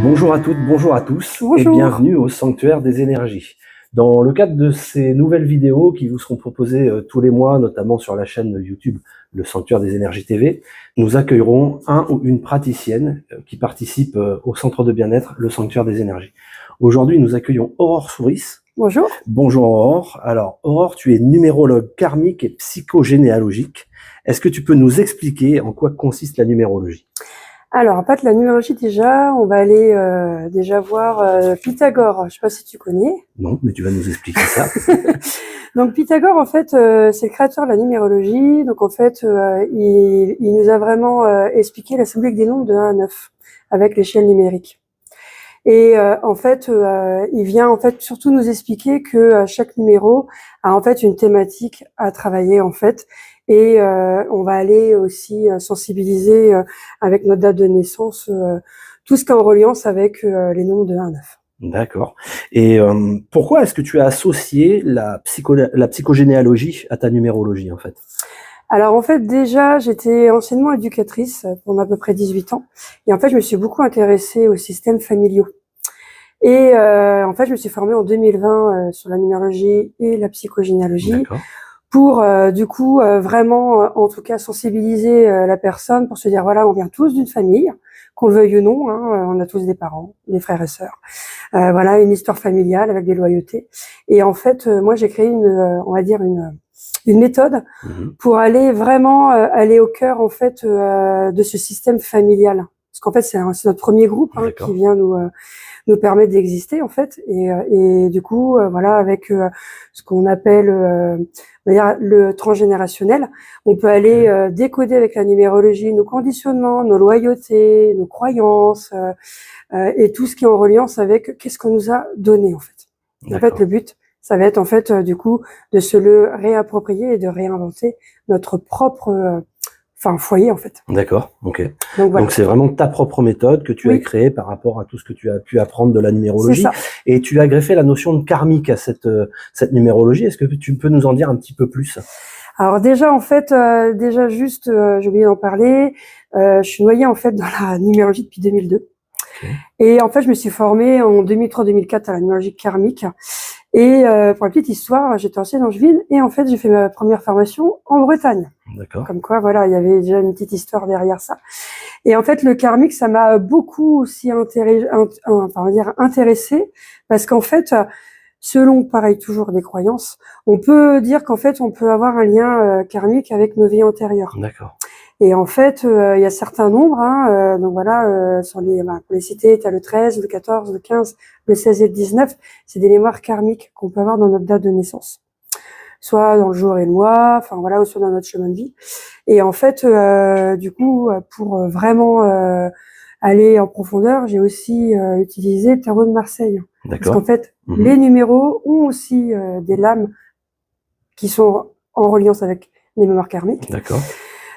Bonjour à toutes, bonjour à tous et Bonjour. bienvenue au Sanctuaire des énergies. Dans le cadre de ces nouvelles vidéos qui vous seront proposées tous les mois, notamment sur la chaîne YouTube Le Sanctuaire des énergies TV, nous accueillerons un ou une praticienne qui participe au centre de bien-être Le Sanctuaire des énergies. Aujourd'hui, nous accueillons Aurore Souris. Bonjour. Bonjour Aurore. Alors Aurore, tu es numérologue karmique et psychogénéalogique. Est-ce que tu peux nous expliquer en quoi consiste la numérologie ? Alors, en fait, la numérologie, déjà, on va aller déjà voir Pythagore. Je ne sais pas si tu connais. Non, mais tu vas nous expliquer ça. Donc, Pythagore, en fait, c'est le créateur de la numérologie. Donc, en fait, il nous a vraiment expliqué la symbolique des nombres de 1 à 9 avec l'échelle numérique. Et en fait, il vient en fait surtout nous expliquer que chaque numéro a en fait une thématique à travailler en fait. Et on va aller aussi sensibiliser avec notre date de naissance tout ce qui est en reliance avec les nombres de 1 à 9. D'accord. Et pourquoi est-ce que tu as associé la psychogénéalogie à ta numérologie, en fait? Alors en fait déjà j'étais anciennement éducatrice pendant à peu près 18 ans et en fait je me suis beaucoup intéressée aux systèmes familiaux. Et en fait je me suis formée en 2020 sur la numérologie et la psychogénéalogie. D'accord. Pour du coup vraiment en tout cas sensibiliser la personne pour se dire voilà, on vient tous d'une famille, qu'on le veuille ou non, hein, on a tous des parents, des frères et sœurs, voilà, une histoire familiale avec des loyautés. Et en fait moi j'ai créé on va dire une méthode pour aller vraiment aller au cœur en fait de ce système familial, parce qu'en fait c'est notre premier groupe qui vient nous permet d'exister en fait, et du coup voilà, avec ce qu'on appelle le transgénérationnel, on peut aller décoder avec la numérologie nos conditionnements, nos loyautés, nos croyances et tout ce qui est en reliance avec qu'est-ce qu'on nous a donné en fait. En fait le but ça va être en fait du coup de se le réapproprier et de réinventer notre propre foyer en fait. D'accord, ok. Donc voilà. Donc c'est vraiment ta propre méthode que tu as créée par rapport à tout ce que tu as pu apprendre de la numérologie. C'est ça. Et tu as greffé la notion de karmique à cette numérologie. Est-ce que tu peux nous en dire un petit peu plus? Alors déjà en fait, j'ai oublié d'en parler. Je suis noyée en fait dans la numérologie depuis 2002. Okay. Et en fait je me suis formée en 2003-2004 à la numérologie karmique. Et pour la petite histoire, j'étais ancienne Angevine et en fait j'ai fait ma première formation en Bretagne. D'accord. Comme quoi voilà, il y avait déjà une petite histoire derrière ça. Et en fait le karmique, ça m'a beaucoup aussi intéressée parce qu'en fait selon pareil toujours des croyances, on peut dire qu'en fait on peut avoir un lien karmique avec nos vies antérieures. D'accord. Et en fait, il y a certains nombres, donc voilà, pour les citer, tu as le 13, le 14, le 15, le 16 et le 19, c'est des mémoires karmiques qu'on peut avoir dans notre date de naissance. Soit dans le jour et le mois, enfin voilà, ou soit dans notre chemin de vie. Et en fait, du coup, pour vraiment aller en profondeur, j'ai aussi utilisé le tarot de Marseille. Parce qu'en fait, les numéros ont aussi des lames qui sont en reliance avec les mémoires karmiques. D'accord.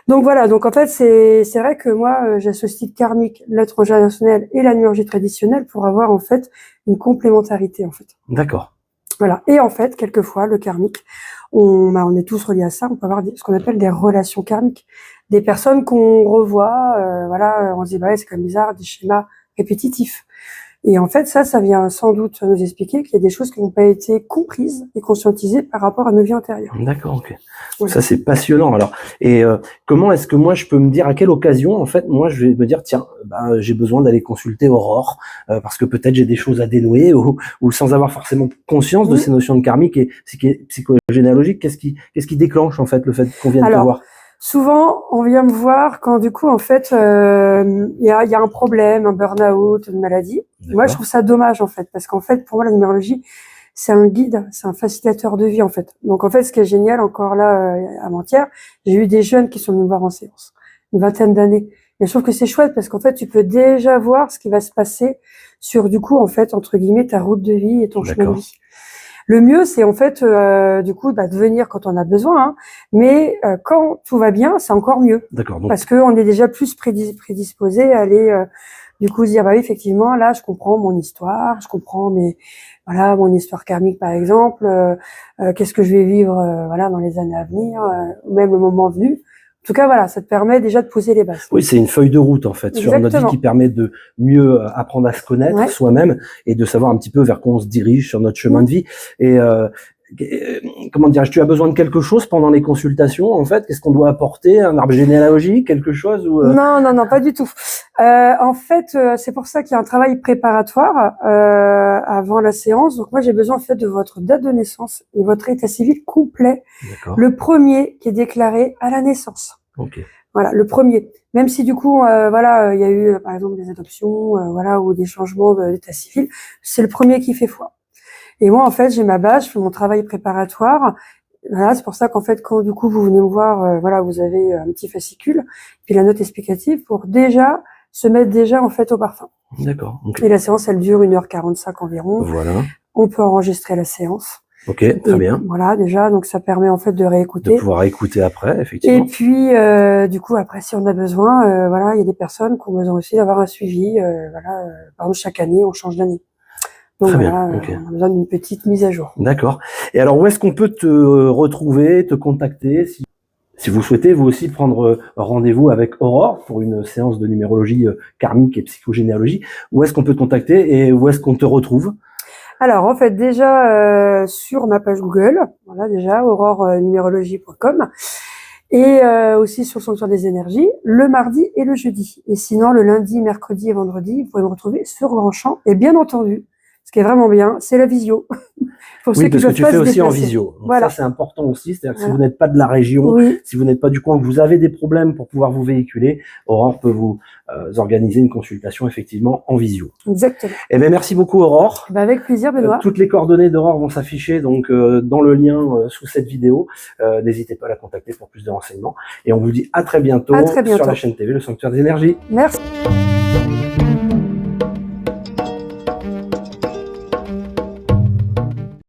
Donc voilà, donc en fait c'est vrai que moi j'associe le karmique, le transgénérationnel et la numérologie traditionnelle pour avoir en fait une complémentarité en fait. D'accord. Voilà, et en fait quelquefois le karmique, on est tous reliés à ça, on peut avoir ce qu'on appelle des relations karmiques, des personnes qu'on revoit, voilà, on se dit bah ouais, c'est quand même bizarre, des schémas répétitifs. Et en fait, ça vient sans doute nous expliquer qu'il y a des choses qui n'ont pas été comprises et conscientisées par rapport à nos vies antérieures. D'accord, ok. Ouais. Ça, c'est passionnant. Alors, et comment est-ce que moi, je peux me dire à quelle occasion, en fait, moi, je vais me dire, tiens, j'ai besoin d'aller consulter Aurore parce que peut-être j'ai des choses à dénouer ou sans avoir forcément conscience de ces notions de karmique et psychogénéalogique. Qu'est-ce qui déclenche, en fait, le fait qu'on vienne te voir? Souvent, on vient me voir quand du coup, en fait, il y a un problème, un burn-out, une maladie. Moi, je trouve ça dommage, en fait, parce qu'en fait, pour moi, la numérologie, c'est un guide, c'est un facilitateur de vie, en fait. Donc, en fait, ce qui est génial, encore là, avant-hier, j'ai eu des jeunes qui sont venus me voir en séance, une vingtaine d'années. Et je trouve que c'est chouette parce qu'en fait, tu peux déjà voir ce qui va se passer sur, du coup, en fait, entre guillemets, ta route de vie et ton chemin de vie. Le mieux, c'est en fait, du coup, de venir quand on a besoin, hein, mais quand tout va bien, c'est encore mieux. D'accord. Parce qu'on est déjà plus prédisposé à aller, du coup, se dire, bah oui, effectivement, là, je comprends mon histoire, je comprends voilà, mon histoire karmique, par exemple, qu'est-ce que je vais vivre, voilà, dans les années à venir, ou même le moment venu. En tout cas, voilà, ça te permet déjà de poser les bases. Oui, c'est une feuille de route en fait sur notre vie qui permet de mieux apprendre à se connaître soi-même et de savoir un petit peu vers quoi on se dirige sur notre chemin de vie. Et comment dire, tu as besoin de quelque chose pendant les consultations en fait? Qu'est-ce qu'on doit apporter? Un arbre généalogique, quelque chose ou Non, pas du tout. En fait, c'est pour ça qu'il y a un travail préparatoire avant la séance. Donc moi, j'ai besoin en fait de votre date de naissance et votre état civil complet. Le premier qui est déclaré à la naissance. Ok. Voilà, le premier. Même si du coup, voilà, il y a eu par exemple des adoptions, voilà, ou des changements d'état civil, c'est le premier qui fait foi. Et moi, en fait, j'ai ma base, je fais mon travail préparatoire. Voilà, c'est pour ça qu'en fait, quand du coup vous venez me voir, voilà, vous avez un petit fascicule, puis la note explicative pour déjà se mettre déjà en fait au parfum. D'accord. Okay. Et la séance, elle dure 1h45 environ. Voilà. On peut enregistrer la séance. Ok, très bien. Voilà, déjà, donc ça permet en fait de réécouter. De pouvoir écouter après, effectivement. Et puis, du coup, après, si on a besoin, voilà, il y a des personnes qui ont besoin aussi d'avoir un suivi. Voilà, par exemple, chaque année, on change d'année. Donc voilà, on a besoin d'une petite mise à jour. D'accord. Et alors, où est-ce qu'on peut te retrouver, te contacter si vous souhaitez, vous aussi, prendre rendez-vous avec Aurore pour une séance de numérologie karmique et psychogénéalogie, où est-ce qu'on peut te contacter et où est-ce qu'on te retrouve? Alors, en fait, déjà, sur ma page Google, voilà, déjà, aurorenumérologie.com, et aussi sur le Sanctuaire des énergies, le mardi et le jeudi. Et sinon, le lundi, mercredi et vendredi, vous pouvez me retrouver sur Grandchamp. Et bien entendu, ce qui est vraiment bien, c'est la visio. Oui, parce que tu fais aussi en visio. Donc voilà. Ça, c'est important aussi. C'est-à-dire que si vous n'êtes pas de la région, si vous n'êtes pas du coin, que vous avez des problèmes pour pouvoir vous véhiculer, Aurore peut vous organiser une consultation effectivement en visio. Exactement. Eh bien, merci beaucoup Aurore. Avec plaisir, Benoît. Toutes les coordonnées d'Aurore vont s'afficher donc dans le lien sous cette vidéo. N'hésitez pas à la contacter pour plus de renseignements. Et on vous dit à très bientôt sur la chaîne TV Le Sanctuaire des énergies. Merci.